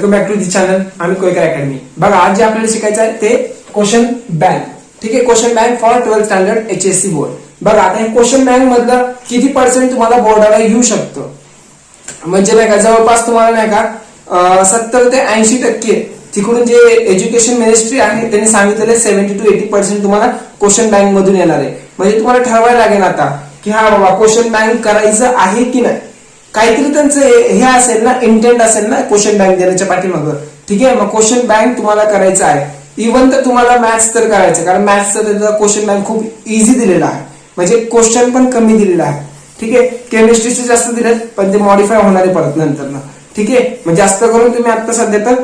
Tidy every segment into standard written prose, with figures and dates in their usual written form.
Welcome back to the channel आम्ही Koykar academy. बघा आज जे आपल्याला शिकायचं आहे ते क्वेश्चन बँक. ठीक आहे, question bank for 12th standard HSC board. बघा आता हे क्वेश्चन बँक मधलं किती पर्सेंट तुम्हाला बोर्डाला येऊ शकतं, म्हणजे नाही का जवळपास तुम्हाला नाही का 70 ते 80% तिकडून जे एज्युकेशन मिनिस्ट्री आहे त्यांनी सांगितलेले 70 to 80% तुम्हाला क्वेश्चन बँक मधून येणार आहे. म्हणजे तुम्हाला ठरवायला लागेल आता की हा बाबा क्वेश्चन बँक करायचं आहे की नाही. काहीतरी त्यांचं हे असेल ना, इंटेंट असेल ना क्वेश्चन बँक देण्याच्या पाठीमागं. ठीक आहे, मग क्वेश्चन बँक तुम्हाला करायचं आहे. इव्हन तर तुम्हाला मॅथ्स तर करायचं, कारण मॅथ्सचा त्याचा क्वेश्चन बँक खूप इझी दिलेला आहे, म्हणजे क्वेश्चन पण कमी दिलेला आहे. ठीक आहे, केमिस्ट्रीचे जास्त दिलेत पण ते मॉडिफाय होणारे परत नंतर ना. ठीक आहे, मग जास्त करून तुम्ही आता सध्या तर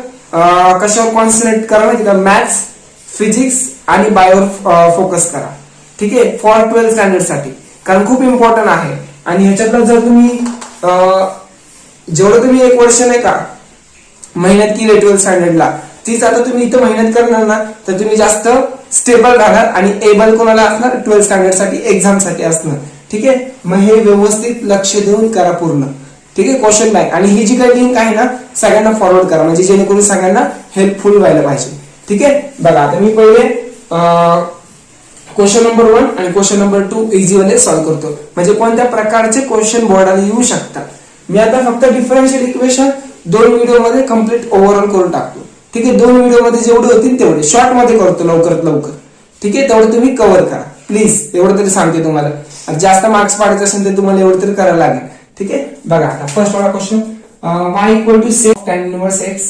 कशावर कॉन्सन्ट्रेट करा माहिती का, मॅथ्स, फिजिक्स आणि बायोवर फोकस करा. ठीक आहे, फॉर 12th स्टँडर्ड साठी, कारण खूप इम्पॉर्टंट आहे. आणि ह्याच्यातलं जर तुम्ही जेवढं तुम्ही एक वर्ष नाही का मेहनत केली 12th स्टँडर्डला, तीच आता तुम्ही इथं मेहनत करणार ना तर तुम्ही जास्त स्टेबल राहणार आणि एबल कोणाला असणार 12th स्टँडर्ड साठी एक्झाम साठी असणार. ठीक आहे, मग हे व्यवस्थित लक्ष देऊन करा पूर्ण. ठीक आहे, क्वेश्चन बँक आणि ही जी काही लिंक आहे ना सगळ्यांना फॉरवर्ड करा, म्हणजे जेणेकरून सगळ्यांना हेल्पफुल व्हायला पाहिजे. ठीक आहे, बघा आता मी पहिले क्वेश्चन नंबर 1 आणि क्वेश्चन नंबर 2 इझी मध्ये सॉल्व्ह करतो, म्हणजे कोणत्या प्रकारचे क्वेश्चन बोर्डाला येऊ शकतात. मी आता फक्त डिफरन्शियल इक्वेशन 2 व्हिडिओ मध्ये कम्प्लीट ओव्हरऑल करून टाकतो. ठीक आहे, 2 व्हिडिओ मध्ये जेवढे होतील तेवढे शॉर्ट मध्ये करतो लवकरात लवकर. ठीक आहे, तेवढं तुम्ही कव्हर करा प्लीज, एवढं तरी सांगते तुम्हाला. जास्त मार्क्स पाडायचे असेल तर तुम्हाला एवढं तरी करायला लागेल. ठीक आहे, बघा आता फर्स्ट वाला question, y equal to sec tan inverse x.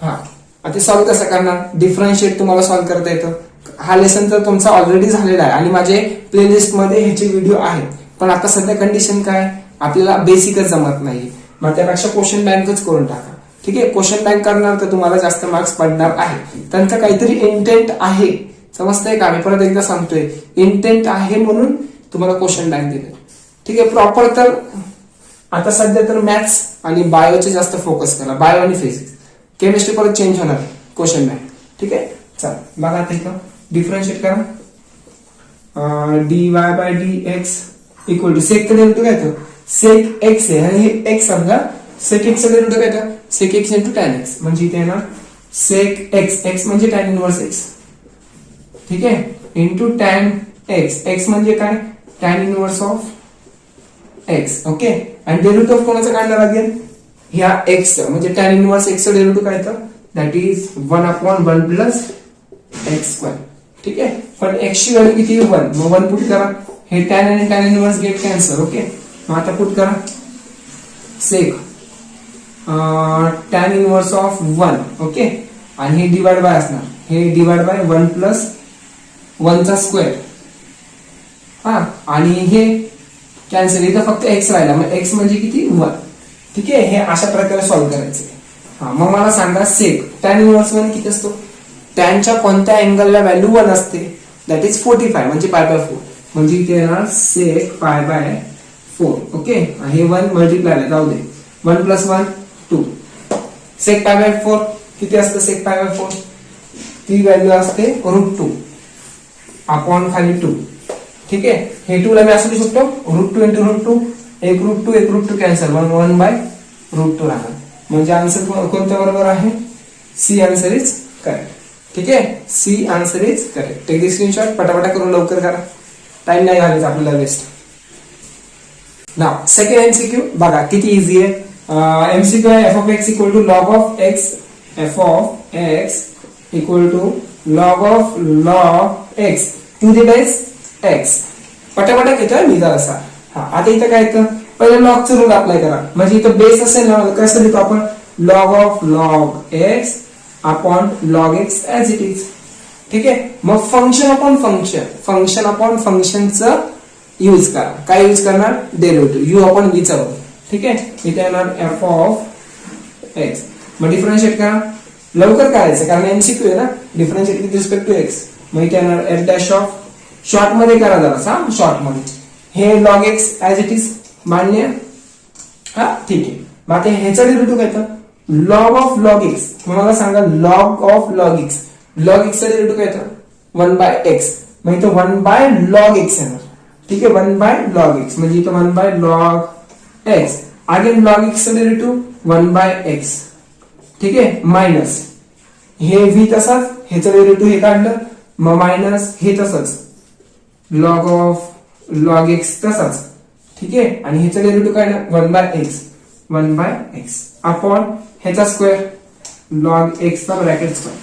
हा, आता सॉल्व्ह कसं करणार, डिफरन्शिएट तुम्हाला सॉल्व्ह करता येतं. हा लेसन तर तुमचा ऑलरेडी झालेला आहे आणि माझे प्लेलिस्ट मध्ये ह्याचे व्हिडिओ आहेत, पण आता सध्या कंडिशन काय, आपल्याला बेसिकच जमत नाही, मग त्यापेक्षा क्वेश्चन बँकच करून टाका. ठीक आहे, क्वेश्चन बँक करणार तर तुम्हाला जास्त मार्क्स पडणार आहे. त्यांचा काहीतरी इंटेंट आहे, समजतंय का, मी परत एकदा सांगतोय, इंटेंट आहे म्हणून तुम्हाला क्वेश्चन बँक दिले. ठीक आहे, प्रॉपर तर आता सध्या तर मॅथ्स आणि बायोचे जास्त फोकस करा, बायो आणि फिजिक्स. केमिस्ट्री परत चेंज होणार क्वेश्चन बँक. ठीक आहे, चला बघा आता इथं डिफरन्शिएट करा. dy by dx equal to sec चा डेरिव्हेटिव्ह काय येतो, सेक x आहे आणि हे x समजा, सेक x चा डेरिव्हेटिव्ह काय येतो, सेक x इंटू tan x, म्हणजे इथे येणार सेक x, x म्हणजे tan इनवर्स x. ठीक आहे, इंटू tan x, x म्हणजे काय, tan inverse of x. Okay, आणि डेरिव्हेटिव्ह कोणाचं काढणार लागेल, ह्या x म्हणजे tan इनवर्स x चा डेरिव्हेटिव्ह काय येतं, that is 1/1 plus x square. ठीक आहे, पण x ची व्हॅल्यू किती 1, मग 1 पुट करा, हे tan आणि tan inverse get cancel. Okay, मग आता पुट करा सेक tan इनवर्स ऑफ 1. ओके, आणि हे डिवाइड बाय असणार, हे डिवाइड बाय 1 प्लस 1 चा स्क्वेअर. हा, आणि हे कॅन्सल, इथं फक्त x राहिला, मग x म्हणजे किती 1. ठीक आहे, हे अशा प्रकारे सॉल्व्ह करायचं. हा, मग मला सांगा सेक tan इनवर्स 1 किती असतो, टॅनच्या कोणत्या अँगलला व्हॅल्यू 1 असते, दॅट इज 45 म्हणजे π/4, म्हणजे इथे येणार सेक π/4. ओके, हे 1 मल्टिप्लाय जाऊ दे, 1 प्लस 1 2, सेक π/4 किती असतं, सेक π/4 ती व्हॅल्यू असते √2 अपॉन खाली 2. ठीक आहे, हे 2 ला मी असं लिहू शकतो √2 इंटू √2, एक √2 कॅन्सल, 1/√2 राहणार, म्हणजे आन्सर कोणत्या बरोबर आहे, सी आन्सर इज करेक्ट. ठीक आहे, C answer is correct. Take the screenshot, पटापटा करून लवकर करा, टाइम नाही घालायचा आपल्याला वेस्ट. नाव सेकंड एमसीक्यू बघा किती इझी आहे. एमसीक्यू आहे f of x equal to log of x, f of x equal to log x to the base x. पटापटा घेतोय मी जरासा. हा, आता इथं काय येतं, पहिले लॉगचं रूल अप्लाय करा, म्हणजे इथं बेस असेल ना कसं लिहितो आपण, log x upon log x as it is. ठीक आहे, मग फंक्शन अपॉन फंक्शनचं यूज करा. काय यूज करणार, डेरिव्हेटिव्ह u अपॉन v चा. ठीक आहे, इथे येणार f ऑफ x, मग डिफरन्शिएट करा, लवकर करायचं कारण एमसीक्यू आहे ना, differentiate with respect to x. मग इथे येणार f डॅश ऑफ, शॉर्ट मध्ये करा जरा, शॉर्ट मध्ये, हे log x as it is मान्य. हा, ठीक आहे, मग आता ह्याचा डेरिव्हेटिव्ह काय येतं, log of log x. मला सांगा log of log x, log x चा डेरिव्हेटिव्ह काय येतं, 1/x, मग इथं 1/log x येणार. ठीक आहे, 1/log x म्हणजे इथं 1/log x, again log x चा डेरिव्हेटिव्ह 1/x. ठीक आहे, मायनस हे व्ही तसाच, ह्याचं डेरिव्हेटिव्ह हे काढलं, मग मायनस हे तसंच, लॉग ऑफ लॉग एक्स तसाच, ठीक आहे, आणि ह्याचं डेरिव्हेटिव्ह काढलं 1/x अपॉन ह्याचा स्क्वेअर लॉग एक्स चा ब्रॅकेट स्क्वेअर,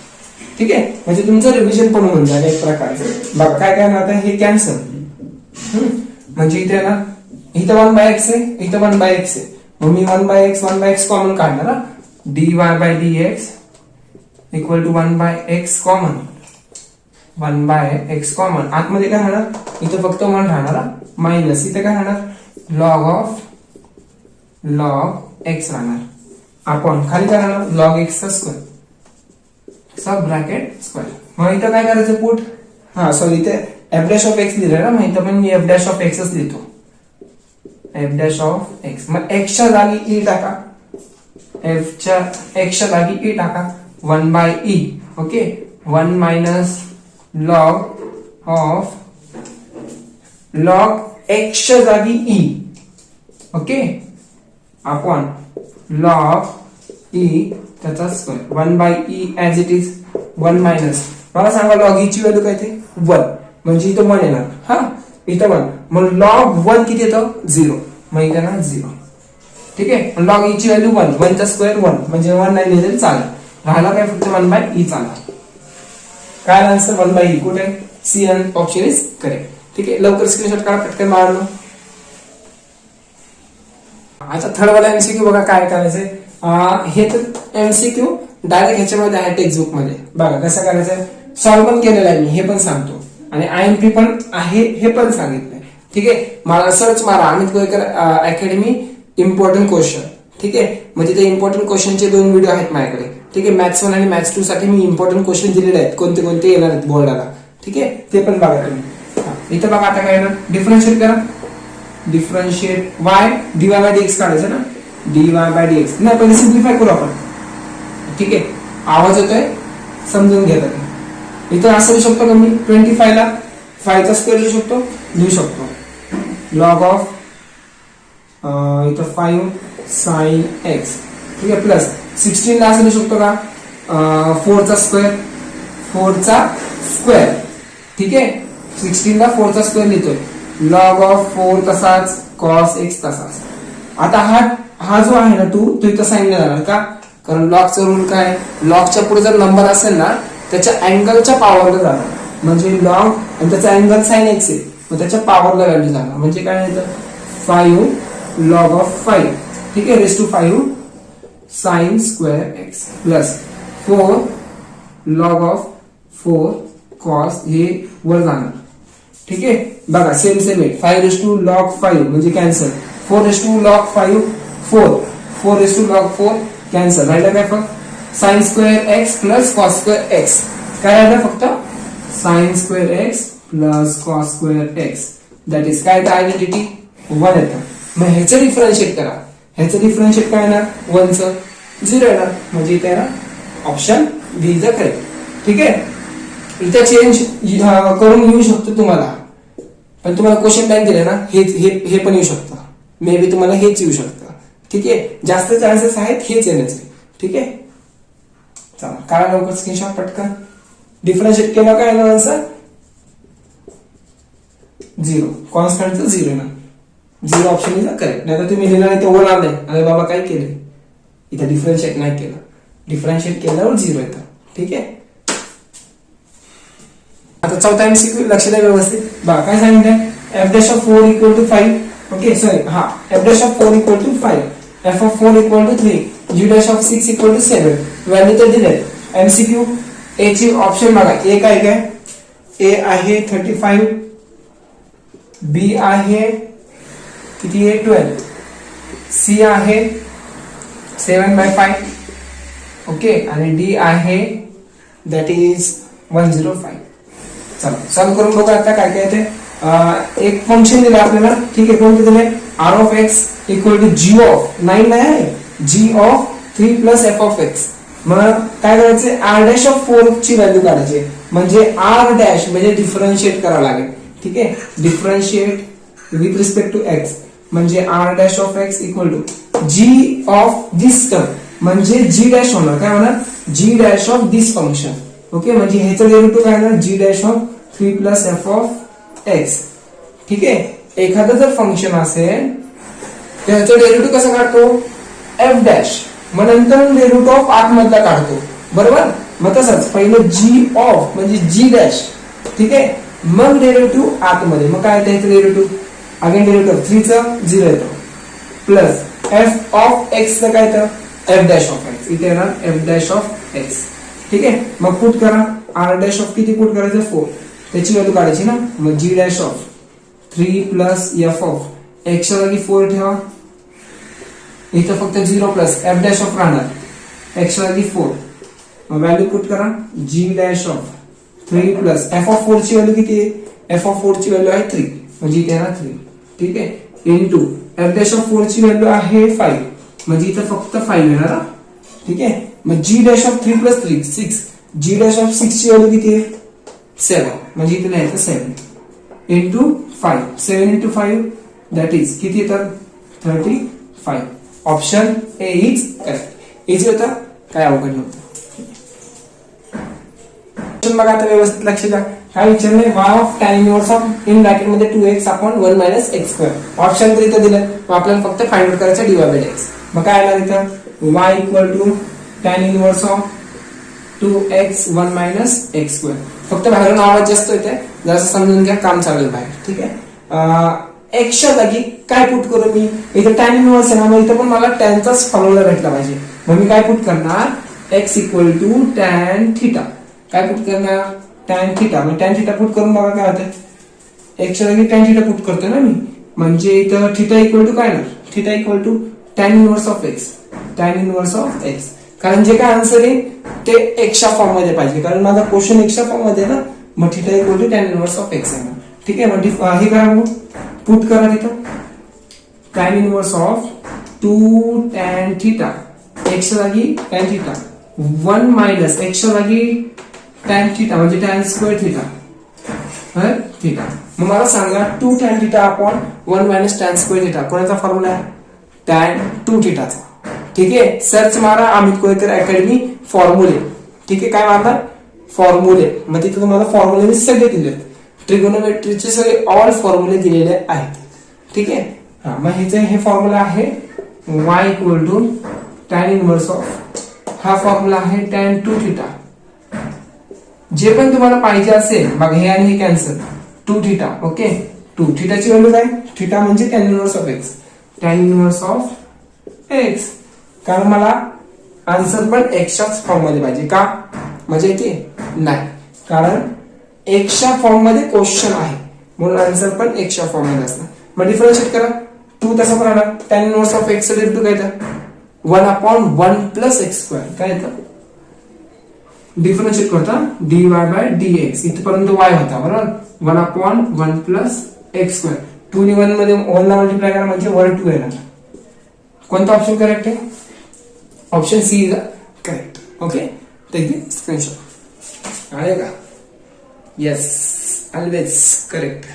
ठीक आहे. म्हणजे तुमचं रिव्हिजन पण होऊन जाईल एक प्रकारे. बघा काय काय आता हे कॅन्सल, म्हणजे इथे ना इथं 1/x आहे, इथं 1/x आहे, मग मी 1/x कॉमन काढणार, dy/dx equal to 1/x common, 1/x common, आतमध्ये काय राहणार, इथं फक्त 1 राहणार, मायनस इथे काय राहणार लॉग ऑफ लॉग एक्स राहणार, आपण खाली काय राहणार लॉग एक्स चा स्क्वेअर सब ब्रॅकेट स्क्वेअर. मग इथं काय करायचं पुट, हा सॉरी इथे एफ डॅश ऑफ एक्स लिहिलंय ना, मग इथं पण मी एफ डॅश ऑफ एक्सच लिहितो, एफ डॅश ऑफ एक्स. मग एक्सच्या जागी ई टाका, एक्सच्या जागी ई टाका, 1/e, okay, 1 minus log of log एक्सच्या जागी ई, ओके, आपण लॉग ई त्याचा square, 1/e as it is, 1 minus, मला सांगा लॉग ई ची व्हॅल्यू काय ते 1, म्हणजे इथं 1 येणार, हा इथं 1, मग लॉग 1 किती येतं 0, मग इथं ना 0, ठीक आहे. लॉग ई ची व्हॅल्यू 1, 1 चा स्क्वेअर 1, म्हणजे 1 नाही लिहिलं चालेल, राहिला काय फक्त 1/e चालणार. काय आन्सर 1/e कुठे, C and option is correct, ठीक आहे. लवकर स्क्रीनशॉट काढा, पटकन मारलो. आता थर्ड वाला एमसीक्यू बघा काय करायचंय, हे तर एमसीक्यू डायरेक्ट ह्याच्यामध्ये आहे टेक्स्ट बुक मध्ये, बघा कसं करायचंय, सॉल्व्ह पण केलेलं आहे मी, हे पण सांगतो, आणि आयएमपी पण आहे हे पण सांगितलंय, ठीक आहे. मला सर्च मारा Amit Goykar academy important question, ठीक आहे. म्हणजे ते इम्पॉर्टंट क्वेश्चनचे 2 व्हिडिओ आहेत माझ्याकडे, ठीक आहे. मॅथ्स 1 आणि मॅथ्स 2 साठी मी इम्पॉर्टंट क्वेश्चन दिलेले आहेत, कोणते कोणते येणार आहेत बोर्डाला, ठीक आहे, ते पण बघा तुम्ही. इथं बघा आता काय येणार, डिफरन्शिएट करा, डिफरन्शिएट y dy/dx काढायचं ना, dy/dx नाही, पहिले सिम्प्लिफाय करू आपण, ठीक आहे. आवाज येतोय समजून घ्या. इथं असं लिहू शकतो का मी 25 ला 5 चा स्क्वेअर लिहू शकतो, लॉग ऑफ इथं 5 sin x, ठीक आहे, प्लस 16 ला असं लिहू शकतो का 4 चा स्क्वेअर, ठीक आहे. 16 ला 4 चा स्क्वेअर लिहितोय, लॉग ऑफ 4 तसाच, कॉस x तसाच. आता हा जो आहे ना तो इथं साइन नाही जाणार का, कारण लॉगचा रूल काय, लॉगच्या पुढे जर नंबर असेल ना त्याच्या अँगलच्या पॉवरला जाणार, म्हणजे लॉग आणि त्याचा अँगल साइन x आहे, मग त्याच्या पॉवरला व्हॅल्यू जाणार, म्हणजे काय येतं 5 लॉग ऑफ 5, ठीक आहे, raise to 5 sine square x plus 4 log of 4 cos, हे वर जाणार, ठीक आहे. बघा सेम आहे, 5 रेस टू लॉग 5 म्हणजे cancel, 4 raise to log 5 4 raise to log 4 cancel, राहिलं काय फक्त sine square x plus cos square x, काय राहिलं फक्त sine square x plus cos square x, that is काय आयडेंटिटी 1 येतं. मग ह्याचं डिफरन्शिएट करा, ह्याचं डिफरन्शिएट काय येणार 1 चं 0 येणार, म्हणजे इथे येणार ऑप्शन बी इज करेक्ट, ठीक आहे. इथे चेंज करून येऊ शकतो तुम्हाला, पण तुम्हाला क्वेश्चन टाइम दिले ना, हे पण येऊ शकतं, मे बी तुम्हाला हेच येऊ शकतं, ठीक आहे. जास्त चान्सेस आहेत हेच येण्याचे, ठीक आहे. चला काढा लवकर स्क्रीनशॉट पटकन, डिफरन्शिएट केला काय येणार आन्सर 0, कॉन्स्टंटचं 0 येणार, 0 ऑप्शन इज करेक्ट. नाही तर तुम्ही लिहिणार ते होणार नाही, अरे बाबा काय केले, इथे डिफरन्शिएट नाही केलं, डिफरन्शिएट केल्यावर 0 येतं, ठीक आहे. आता चौथा एमसीक्यू लक्ष द्या व्यवस्थित, बघा काय सांगितलंय, f dash of 4 equal to 5, okay sorry हा f dash of 4 equal to 5, f of 4 equal to 3, g dash of 6 equal to 7, value तर दिले. एमसीक्यू ए ची ऑप्शन बघा, ए काय काय, ए आहे 35, बी आहे किती आहे 12, सी आहे 7/5, ओके, आणि डी आहे दॅट इज 105. चला सॉल्व करून बघा आता काय काय ते. एक फंक्शन दिलं आपल्याला, ठीक आहे, कोणते दिले, r of x equal to g of 9 नाही आहे, g of 3 plus f of x. मग काय करायचं, r डॅश ऑफ 4 ची व्हॅल्यू काढायची, म्हणजे r डॅश म्हणजे डिफरन्शिएट करावं लागेल, ठीक आहे. Differentiate with respect to x म्हणजे r dash of x equal to g of this term, म्हणजे जी डॅश होणार, काय होणार G dash of this function. Okay, म्हणजे ह्याचं डेरिव्हेटिव्ह काय होणार G dash of 3 plus F of X. ठीक आहे, एखादं जर फंक्शन असेल त्याचं डेरिव्हेटिव्ह कसं काढतो एफ डॅश, मग नंतर डेरिव्हेटिव्ह ऑफ आतमधला काढतो. बरोबर, मग तसंच पहिलं जी ऑफ म्हणजे जी डॅश. ठीक आहे, मग डेरिव्हेटिव्ह आतमध्ये, मग काय येतं डेरिव्हेटिव्ह अगेन डेरिव्हेटिव्ह 3 चं 0 येतो प्लस एफ ऑफ एक्स चं काय येतं एफ डॅश ऑफ एक्स. इथे येणार एफ डॅश ऑफ एक्स. ठीक आहे, मग पुट करा आर डॅश ऑफ किती पुट करायचं 4, त्याची व्हॅल्यू काढायची ना. मग G dash of 3 plus F of X च्या जागी 4 ठेवा, इथं फक्त 0 प्लस एफ डॅश ऑफ राहणार एक्स च्या जागी 4. मग व्हॅल्यू पुट करा G dash of 3 plus F of 4 ची व्हॅल्यू किती आहे एफ ऑफ 4 ची व्हॅल्यू आहे 3, म्हणजे इथे येणार 3. ठीक आहे, इनटू एफ डॅश ऑफ 4 ची व्हॅल्यू आहे 5, म्हणजे इथं फक्त 5 येणार. ठीक आहे, मग G dash of 3 plus 3 6, G dash of 6 ची व्हॅल्यू किती आहे 7, म्हणजे इथे लिहायचं 7 इंटू 5. 7 इंटू 5 दॅट इज किती येतात 35. Option A is correct. Easy होता, काय अवघड नव्हतं. बघा आता व्यवस्थित लक्ष द्या. काय विचारलंय y of tan inverse of in bracket मध्ये 2x upon 1 minus x square. Option तर इथं दिलं, मग आपल्याला फक्त फाइंड आउट करायचं dy बाय dx. मग काय आलं इथं y equal to tan inverse of 2x 1 minus x square. फक्त बाहेरून आवाज जास्त येते, जरासं समजून घ्या, काम चालू आहे बाहेर. ठीक आहे, एक्सच्या जागी काय पुट करू मी, इथं tan इनव्हर्स आहे ना, मग इथं पण मला टॅनचाच फॉर्म्युला भेटला पाहिजे. मग मी काय पुट करणार x equal to tan theta. काय पुट करणार tan थिटा. मग tan थिटा पुट करून बघा काय होतं एक्सच्या जागी tan थिटा पुट करतोय ना मी, म्हणजे इथं थिटा इक्वल टू काय ना theta equal to tan inverse of x. tan inverse of x, कारण जे काय आन्सर आहे ते एक्सच्या फॉर्म मध्ये पाहिजे, कारण माझा क्वेश्चन एक्सच्या फॉर्म मध्ये ना, मग theta equal to tan inverse of x आहे ना. ठीक आहे, मग हे करा मग पुट करा तिथं tan inverse of 2 tan theta एक्सच्या जागी tan थिटा 1 मायनस एक्सच्या जागी tan थिटा म्हणजे tan स्क्वेअर थिटा थिटा. मग मला सांगा 2 tan theta upon 1 minus tan square theta कोणाचा फॉर्म्युला आहे tan 2 थिटाचा. ठीक आहे, सर्च मारा अमित कोळेकर अकॅडमी फॉर्म्युले. ठीक आहे, काय मारणार फॉर्म्युले, मग तिथे तुम्हाला फॉर्म्युले सगळे दिले, ट्रिगोनोमेट्रीचे सगळे ऑल फॉर्म्युले दिलेले आहेत. ठीक आहे, हा मग हे फॉर्म्युला आहे y equal to tan inverse of, हा फॉर्म्युला आहे tan 2 थिटा. जे पण तुम्हाला पाहिजे असेल बघा, हे आणि हे कॅन्सल 2 थिटा. ओके, 2 थिटाची व्हॅल्यू काय थिटा म्हणजे tan inverse of x. tan inverse of x, कारण मला आन्सर पण एक्सच्याच फॉर्म मध्ये पाहिजे का, म्हणजे इथे नाही, कारण एक्सच्या फॉर्म मध्ये क्वेश्चन आहे म्हणून आन्सर पण एक्सच्या फॉर्म मध्ये असणार. मग डिफरन्शिएट करा 2 तसा पण आला tan inverse of x derivative काय येतं 1 अपॉन 1 प्लस एक्स स्क्वेअर. काय येतं डिफरन्शिएट करता dy बाय dx, इथपर्यंत y होता बरोबर, 1 अपॉन 1 प्लस एक्स स्क्वेअर. 2 ने 1 मध्ये 1 ला मल्टिप्लाय करा म्हणजे वर 2 येणार. कोणता ऑप्शन करेक्ट आहे option C is correct. Okay, take the screenshot. आले का येस ऑलवेज करेक्ट.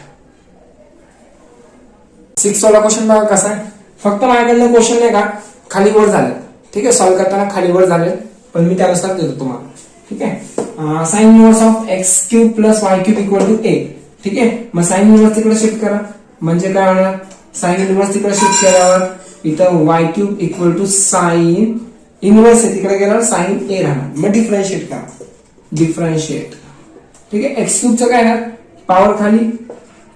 6 वाला क्वेश्चन बघा कसा आहे, फक्त माझ्याकडनं क्वेश्चन नाही का खाली वर झाले. ठीक आहे, सॉल्व्ह करताना खाली वर झाले, पण मी त्यानुसार देतो तुम्हाला. ठीक आहे, sine inverse of x cube plus y cube equal to 8. ठीक आहे, मग साइन इनव्हर्स तिकडे शिफ्ट करा, म्हणजे काय होणार साइन इनव्हर्स तिकडे शिफ्ट केल्यावर इथं y cube equal to sine inverse आहे तिकडे गेल्यावर साइन ए राहणार. मग डिफरन्शिएट करा, डिफरन्शिएट. ठीक आहे, एक्स क्यूबचं काय ना पॉवर खाली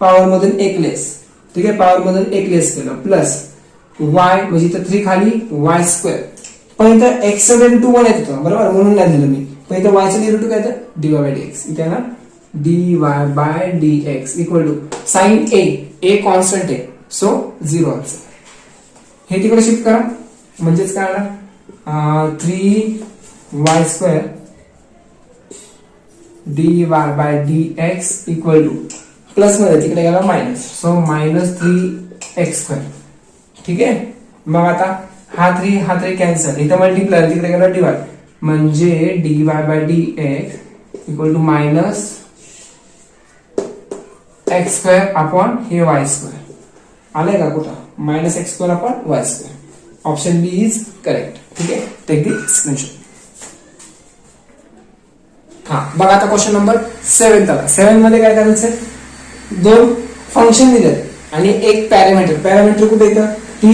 पॉवर मधून 1 लेस. ठीक आहे, पॉवर मधून 1 लेस केलं प्लस वाय म्हणजे इथं 3 खाली वाय स्क्वेअर. पण इथं एक्स इंटू 1 येत होतं बरोबर, म्हणून नाही दिलं मी. पण इथं वायचं डेरिव्हेटिव्ह काय तर dy बाय dx. इथे ना dy by dx equal to sine a constant आहे सो 0 आन्सर. हे तिकडे शिफ्ट करा म्हणजेच काय होणार 3y square dy by dx equal to plus मध्ये तिकडे गेला minus, so minus 3x square. ठीक आहे, मग आता हा 3 कॅन्सल, इथं मल्टिप्लाय तिकडे गेला डिवाइड, म्हणजे dy by dx equal to minus x square upon हे वाय स्क्वेअर. आलंय का कुठं minus x square upon y square. Option B is correct. ठीक आहे. Take the screenshot. हा बघा आता क्वेश्चन नंबर 7 आला. 7 मध्ये काय करायचंय, दोन फंक्शन दिलेत आणि एक पॅरामीटर कुठे येतं, टी.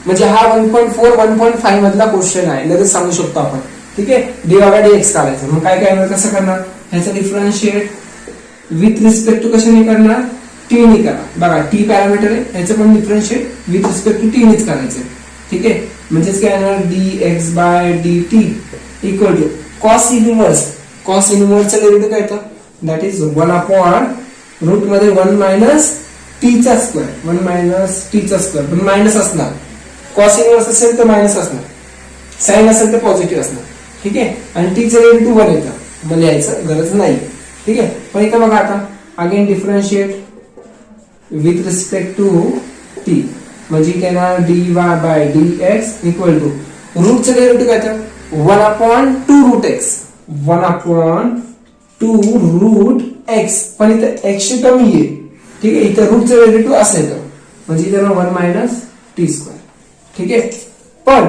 म्हणजे हा 1.4 1.5 मधला क्वेश्चन आहे, लगेच सांगू शकतो आपण. ठीक आहे, dy/dx काढायचं. मग काय करणार, कसं करणार, ह्याचं डिफरन्शिएट विथ रिस्पेक्ट टू कशाने करणार, टी ने करा. बघा टी पॅरामीटर आहे, ह्याचं पण differentiate with respect to T नेच करायचं. ठीक आहे, म्हणजेच काय येणार, dx/dt इक्वल टू कॉस इनव्हर्सचं डेरिव्हेटिव्ह काय येतं, दॅट इज 1 अपॉन रूट मध्ये 1 मायनस टीचा स्क्वेअर. पण मायनस असणार, कॉस इनव्हर्स असेल तर मायनस असणार, साइन असेल तर पॉझिटिव्ह असणार. ठीक आहे, आणि टीचं डेरिव्हेटिव्ह 1 येतं, मग लिहायचं गरज नाही. ठीक आहे, पण इथं बघा आता again differentiate with respect to t, म्हणजे काय ना dy/dx इक्वल टू रूटचं डेरिव्हेटिव्ह काय येतं, 1 upon 2 root x. 1 upon 2 root x, पण इथं एक्स ची टर्म येईल. ठीक आहे, इथं रूटचं डेरिव्हेटिव्ह असेल तर म्हणजे इथं 1 मायनस टी स्क्वेअर. ठीक आहे, पण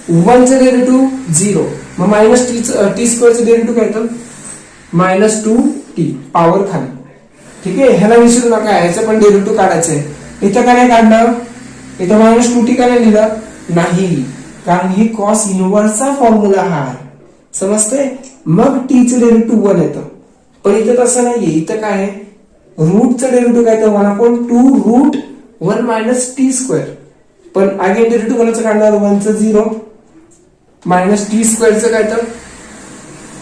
1 चं डेरिव्हेटिव्ह 0, मग मायनस टी स्क्वेअरचं डेरिव्हेटिव्ह काय येतं, -2t पॉवर खाली. ठीक आहे, ह्याला विसरू नका, ह्याचं पण डेरिव्हेटिव्ह काढायचं आहे. इथं काय नाही काढलं, इथं -2t का नाही लिहिलं, नाही, कारण ही कॉस इनव्हर्सचा फॉर्म्युला हा आहे, समजते. मग टी चं डेरिव्हेटिव्ह 1 येतं, पण इथं तसं नाहीये. इथं काय आहे, रूटचं डेरिव्हेटिव्ह काय येतं, 1/2 रूट 1 मायनस टी स्क्वेअर. पण अगेन डेरिव्हेटिव्ह कोणाचं काढणार, 1 चं 0 मायनस टी स्क्वेअरचं काय तर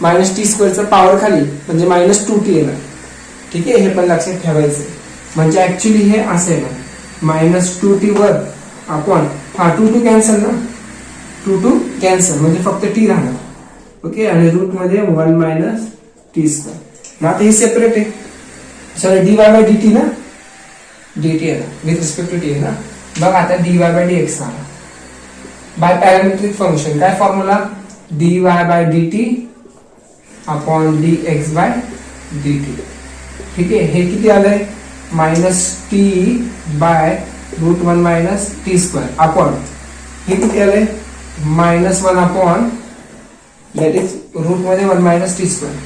-टी स्क्वेअरचं पॉवर खाली म्हणजे -2t येणार. ठीक आहे, हे पण लक्षात ठेवायचं. म्हणजे ऍक्च्युली हे असं आहे ना, -2t वर आपण 2 कॅन्सल ना, 2 कॅन्सल म्हणजे फक्त टी राहणार. ओके, आणि रूट मध्ये 1 मायनस टी स्क्वेअर. आता हे सेपरेट आहे, सॉरी dy/dt ना, dt आहे ना, विथ रिस्पेक्ट टू टी आहे ना. बघ आता dy/dx आला बाय पॅरामेट्रिक फंक्शन. काय फॉर्म्युला, dy/dt अपॉन dx/dt. ठीक आहे, हे किती आलंय, -t/√1 minus T square upon हे किती आलंय, -1 अपॉन दॅट इज रूट मध्ये 1 मायनस टी स्क्वेअर.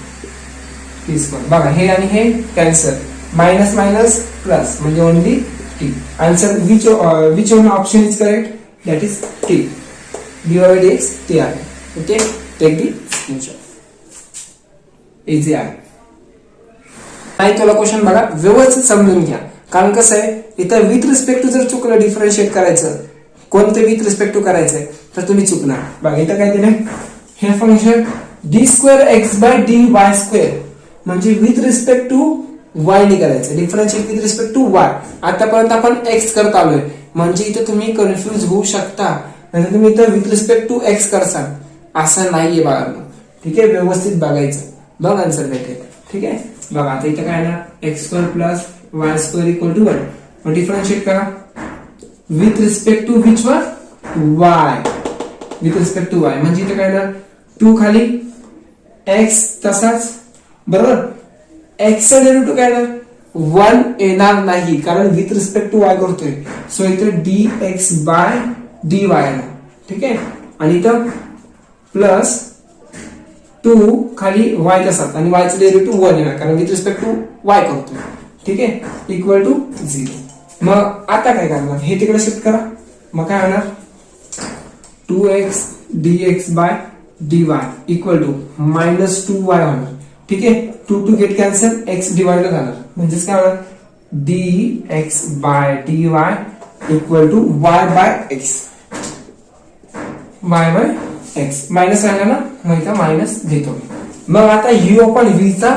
बघा हे आणि हे कॅन्सल, मायनस मायनस प्लस म्हणजे only T. Answer which option is correct, that is T. dy/dx T आहे. Okay, take the screenshot. Easy आहे. नाही तुला क्वेश्चन बघा व्यवस्थित समजून घ्या, कारण कसं आहे, इथं विथ रिस्पेक्ट टू जर चुकलं डिफरन्शिएट करायचं, कोणतं विथ रिस्पेक्ट टू करायचंय तर तुम्ही चुकणार. बघा इथं काय दिलंय, हे फंक्शन d2x/dy² म्हणजे विथ रिस्पेक्ट टू y ने करायचं, differentiate with respect to y. आतापर्यंत आपण x करत आलोय, म्हणजे इथं तुम्ही कन्फ्युज होऊ शकता, नाही तुम्ही इथं विथ रिस्पेक्ट टू x करसाल, असं नाहीये बाळांनो. ठीक आहे, व्यवस्थित बघायचं, बघ आन्सर भेटेल. ठीक आहे, बघा आता इथं काय ना x² + y² = 1. मग डिफरन्शिएट करा विथ रिस्पेक्ट टू विच वर, y. With respect to y म्हणजे इथं काय ना 2 खाली x तसाच, बरोबर. x चा डेरिव्हेटिव्ह काय ना 1 येणार नाही, कारण विथ रिस्पेक्ट टू y करतोय. सो इथं dx/dy आहे. ठीक आहे, आणि इथं प्लस 2 खाली y तसाच आणि y चं डेरिव्हेटिव्ह 1 येणार, कारण विथ रिस्पेक्ट टू y करतोय. ठीक आहे, इक्वल टू 0. मग आता काय करणार, हे तिकडे शिफ्ट करा, मग काय होणार 2x dx/dy equal to -2y होणार. ठीक आहे, 2 गेट कॅन्सल, x डिवाइड जाणार, म्हणजेच काय होणार dx/dy equal to y/x. y/x minus राहिला ना, मग इथं मायनस घेतो. मग आता u आपण v चा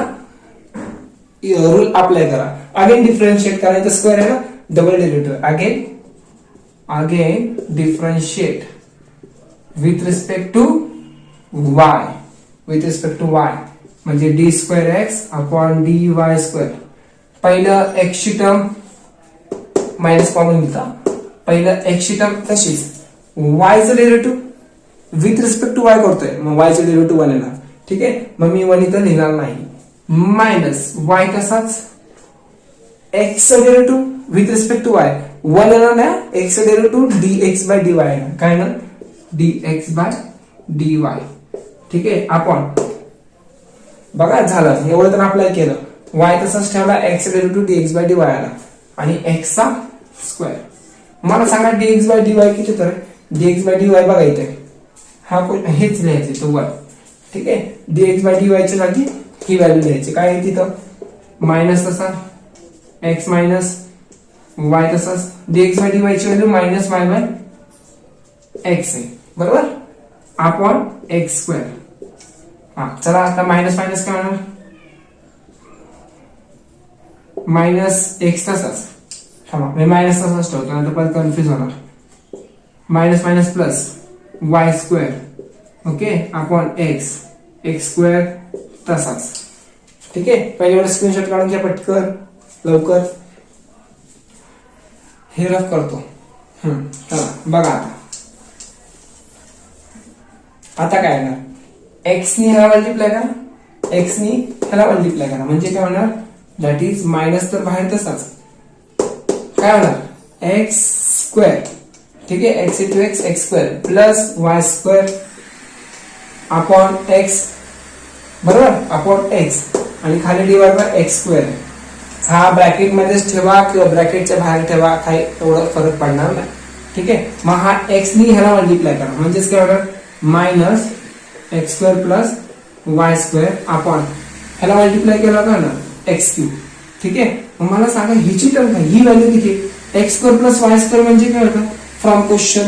रूल अप्लाय करा. अगेन डिफरन्शिएट करायचं, स्क्वेअर आहे ना, double derivative. Again differentiate with respect to y, with respect to y म्हणजे d2x अपॉन dy². पहिलं x ची टर्म मायनस कॉमन घेता, पहिलं x ची टर्म तशीच, y चं derivative with respect to y करतोय, मग y चं डेरिव्हेटिव्ह 1 येणार. ठीक आहे, मग मी 1 इथं लिहिणार नाही, मायनस y तसाच, x चं derivative with respect to y 1 येणार ना, x चं डेरिव्हेटिव्ह dx/dy येणार. काय ना dx बाय dy. ठीक आहे, आपण बघा झालं एवढं तर अप्लाय केलं. y तसंच ठेवला, x derivative dx by dy आला आणि x चा स्क्वेअर. मला सांगा dx बाय dy किती तर dx बाय dy बघा इथे हा हेच लिहायचं तो वर. ठीक आहे, dx बाय dy च्या जागी ही व्हॅल्यू लिहायची. काय आहे तिथं मायनस तसा x मायनस y तसाच dx बाय dy ची value minus y by x आहे बरोबर अपॉन x स्क्वेअर. हा चला आता मायनस मायनस काय होणार मायनस x तसाच. थांबा मी मायनस तसाच ठेवतो नंतर पण कन्फ्युज होणार. Minus minus plus y square okay upon x square तसाच. ठीक आहे, पहिले एवढं स्क्रीनशॉट काढून घ्या पटकन लवकर. हे रफ करतो. चला बघा आता काय येणार x नी ह्याला मल्टिप्लाय करा, x नी ह्याला मल्टिप्लाय करा म्हणजे काय होणार दॅट इज मायनस तर बाहेर तसाच काय होणार x स्क्वेअर. ठीक आहे, x into x square plus y square upon x बरोबर अपॉन x आणि खाली डिवाइड बाय x स्क्वेअर. हा ब्रॅकेट मध्येच ठेवा किंवा ब्रॅकेटच्या बाहेर ठेवा काही एवढा फरक पडणार नाही. ठीक आहे, मग हा x नी ह्याला मल्टिप्लाय करा म्हणजेच काय होणार minus x square plus y square upon ह्याला मल्टिप्लाय केला का ना x क्यूब. ठीक आहे, मग मला सांगा हिची टर्म काय ही व्हॅल्यू किती x square plus y square म्हणजे काय होतं from question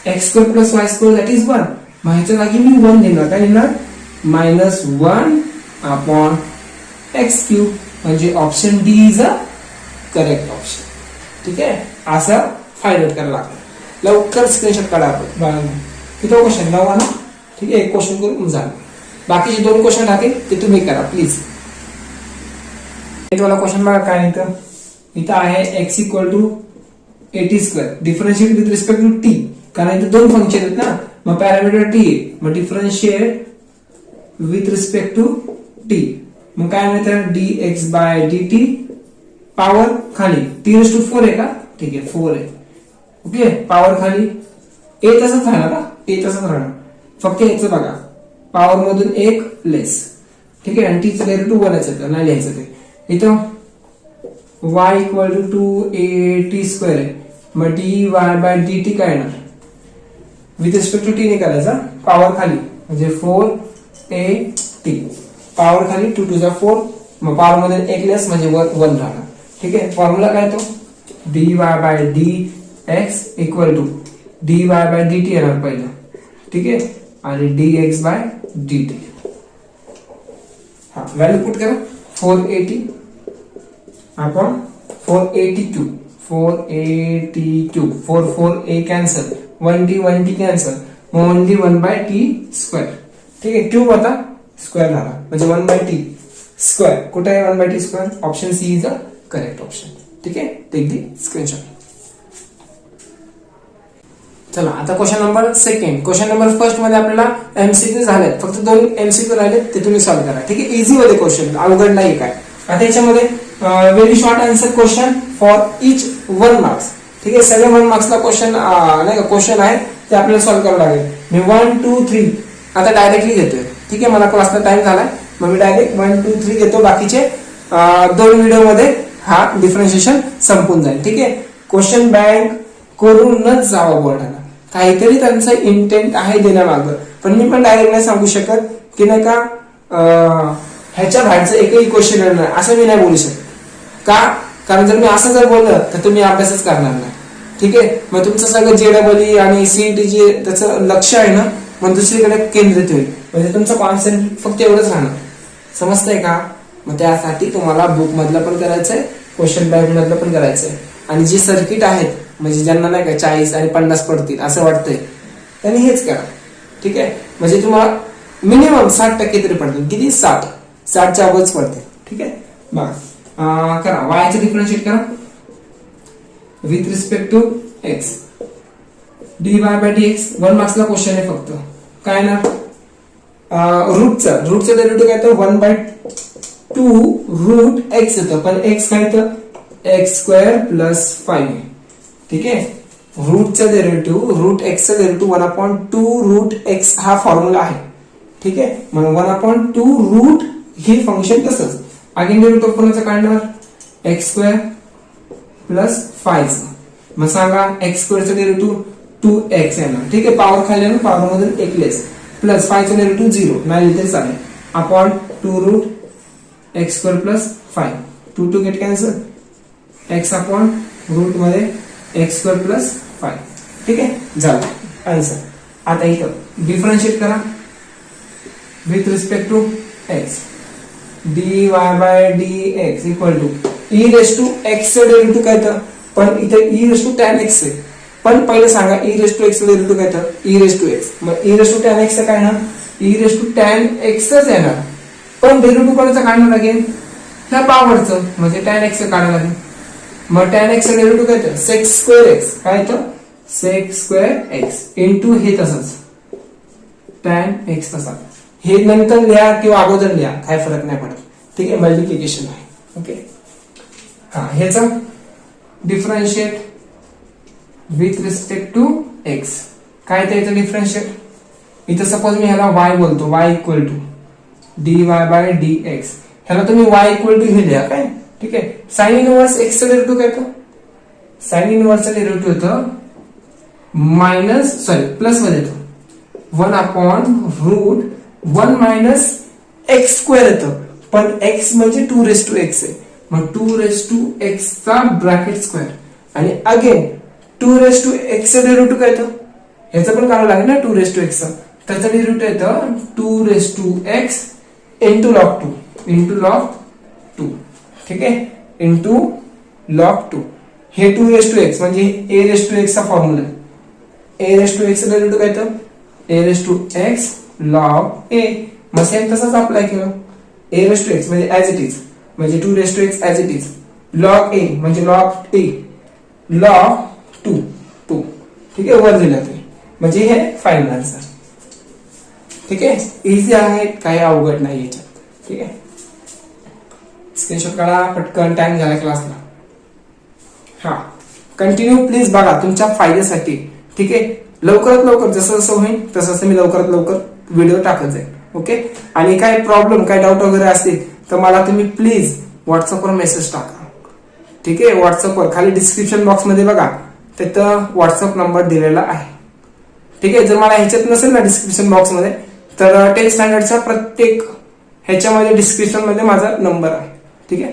x square plus y square that is 1. मग ह्याच्या जागी मी 1 देणार काय देणार मायनस 1 अपॉन x क्यूब म्हणजे option D is a correct option. ठीक आहे, असं फाइंड आउट करायला लागतं. लवकर स्क्रीनशॉट काढा आपण. किती क्वेश्चन 9 आला. ठीक आहे, एक क्वेश्चन करून झालं. बाकीचे 2 क्वेश्चन राहतील ते तुम्ही करा प्लीज. वाला क्वेश्चन बघा काय इथं आहे x equal to 80 square differentiate with respect to t. कारण इथे 2 फंक्शन आहेत ना, मग पॅरामीटर t आहे मग differentiate with respect to t. मग काय मिळतं dx बाय dt पॉवर खाली t⁴ आहे का. ठीक आहे 4 आहे ओके पॉवर खाली a तसंच राहणार का a तसंच राहणार फक्त याचं बघा पॉवर मधून एक लेस. ठीक आहे, आणि t चं डेरिव्हेटिव्ह 1 च नाही लिहायचं ते. इथं y equal to 2at square आहे मग dy बाय dt काय येणार विथ रिस्पेक्ट टू t ने करायचा पॉवर खाली म्हणजे 4at पॉवर खाली 2 टू 4 मग पॉवर मध्ये एक लेस म्हणजे 1 राहणार. ठीक आहे, फॉर्म्युला काय तो dy by dx equal to dy by dt येणार पहिलं. ठीक आहे, आणि dx बाय dt. हा व्हॅल्यू पुट करा 480 upon 482 4 4 a cancel 1d cancel मग 1d 1 बाय t स्क्वेअर. ठीक आहे, क्यूब आता स्क्वेअर झाला म्हणजे 1 बाय t स्क्वेअर. कुठे आहे 1 by t square option C is a correct option. ठीक आहे, टेक दी स्क्रीनशॉट. चला आता question number second. Question number first मध्ये आपल्याला एमसीक्यू झाले फक्त 2 एमसीक्यू राहिले ते तुम्ही सॉल्व्ह करा. ठीक आहे, इझी मध्ये क्वेश्चन अवघड नाही काय. आता याच्यामध्ये very short answer question for each 1 marks. ठीक आहे, सगळे 1 मार्क्सला क्वेश्चन नाही का क्वेश्चन आहे ते आपल्याला सॉल्व्ह करावं लागेल. मी 1 2 3 आता डायरेक्टली घेतोय. ठीक आहे, मला क्लासला टाइम झालाय मग मी डायरेक्ट 1 2 3 घेतो. बाकीचे 2 व्हिडिओ मध्ये हा डिफरन्शिएशन संपून जाईल. ठीक आहे, क्वेश्चन बँक करूनच जावा बोर्डाला. काहीतरी त्यांचा इंटेंट आहे देण्यामागं, पण मी पण डायरेक्ट नाही सांगू शकत की नाही का ह्याच्या बाहेरचं एकही क्वेश्चन नाही असं मी नाही बोलू शकत. का कारण जर मी असं जर बोललं तर तुम्ही अभ्यासच करणार नाही. ठीक आहे, मग तुमचं सगळं जेडब्ल्यू आणि सीईटी जे त्याचं लक्ष आहे ना मग दुसरीकडे केंद्रित होईल म्हणजे तुमचं कॉन्सेंट्रेट फक्त एवढंच राहणार. समजतंय का. मग त्यासाठी तुम्हाला बुक मधलं पण करायचंय क्वेश्चन बँक मधलं पण करायचंय. आणि जे सर्किट आहेत म्हणजे ज्यांना नाही का 40 आणि 50 पडतील असं वाटतंय त्यांनी हेच करा. ठीक आहे, म्हणजे तुम्हाला मिनिमम 60% तरी पडतील. किती 60च्या अगोदरच पडते. ठीक आहे, बघा करा y चे डिफरन्शिएट करा with respect to x dy by dx 1 मार्क्सला क्वेश्चन आहे फक्त. काय ना रूटचं डेरिव्हेटिव्ह काय तर 1/2 रूट x येतं पण x काय तर x स्क्वेअर प्लस 5. ठीक आहे, रूटचं डेरिव्हेटिव्ह रूट एक्सचं डेरिव्हेटिव्ह 1/2 रूट एक्स हा फॉर्म्युला आहे. ठीक आहे, म्हणून 1/2 रूट हे फंक्शन तसंच. अगेन डेरिव्हेटिव्ह कोणाचं काढणार, एक्स स्क्वेअर प्लस 5. मग सांगा एक्स स्क्वेअरचं डेरिव्हेटिव्ह 2x येणार. ठीक आहे, पॉवर खाली आणि पॉवर मधून एक लेस प्लस 5 चं डेरिव्हेटिव्ह 0 नाही लिहिते चालेल. Upon 2 root x square plus 5. 2 2 get cancel. X upon root मध्ये एक्स स्क्वेअर प्लस 5. ठीक आहे, झालं आन्सर. आता इथं डिफरन्शिएट करा with respect to x. dy by dx equal to e raise to x चं डेरिव्हेटिव्ह काय तर, पण इथे e raise to tan x आहे. पण पहिले सांगा e रेस टू x चं डेरिव्हेटिव्ह काय तर, e रेस टू x. मग e raise to tan x चं काय ना, e raise to tan x च येणार. पण डेरिव्हेटिव्ह कोणाचं काढणार लागेल, ह्या पॉवरचं म्हणजे tan x चं काढायला लागेल. मग tan x चं डेरिव्हेटिव्ह काय तर sec स्क्वेअर x. काय तर sec स्क्वेअर x इनटू हे तसंच tan x तसा. हे नंतर लिहा किंवा अगोदर लिहा काय फरक नाही पडत. ठीक आहे, मल्टिप्लिकेशन आहे. ओके, हा ह्याचा differentiate with respect to x. काय त्याचं डिफरन्शिएट, इथं सपोज मी ह्याला y बोलतो, y equal to dy by dx. ह्याला तुम्ही y इक्वल टू हे लिहा काय. ठीक आहे, साइन इनवर्स x चं डेरिव्हेटिव्ह काय तर, साइन इनवर्सचं डेरिव्हेटिव्ह होतं प्लस मध्ये येतो 1/रूट 1 मायनस एक्स स्क्वेअर येतं. पण x म्हणजे 2 रेस टू एक्स आहे. मग 2 रेस टू एक्स चा ब्रॅकेट स्क्वेअर आणि अगेन 2 रेस टू एक्स चं डेरिव्हेटिव्ह काय येतं, ह्याचं पण काढावं लागेल ना 2 रेस टू एक्स चं. त्याचं डेरिव्हेटिव्ह येतं 2 raise to x into log 2. ठीक आहे, इंटू लॉग 2. हे 2 रेस टू एक्स म्हणजे a रेस टू एक्स चा फॉर्म्युला आहे. a रेस टू एक्स चं डेरिव्हेटिव्ह काय येतं, a raise to x log a. मग सेम तसंच अप्लाय केलं. a रेस टू एक्स म्हणजे ऍज इट इज म्हणजे 2 raise to x as it is. Log a म्हणजे लॉग a लॉग 2. ठीक आहे, वर दिलं ते म्हणजे हे फायनल आन्सर. ठीक आहे, इझी आहे, काही अवघड नाही याच्यात. ठीक आहे, स्क्रीनशॉट काढा पटकन, टाइम झाला क्लासला. हा कंटिन्यू प्लीज बघा तुमच्या फायद्यासाठी. ठीक आहे, लवकरात लवकर जसं जसं होईल तसं मी लवकरात लवकर व्हिडिओ टाकत जाईल. ओके, आणि काय प्रॉब्लेम काय डाऊट वगैरे असतील तर मला तुम्ही प्लीज व्हॉट्सअपवर मेसेज टाका. ठीक आहे, व्हॉट्सअपवर खाली डिस्क्रिप्शन बॉक्स मध्ये बघा तिथं व्हॉट्सअप नंबर दिलेला आहे. ठीक आहे, जर मला ह्याच्यात नसेल ना डिस्क्रिप्शन बॉक्स मध्ये तर 10th स्टँडर्डचा प्रत्येक ह्याच्यामध्ये डिस्क्रिप्शन मध्ये माझा नंबर आहे. ठीक आहे,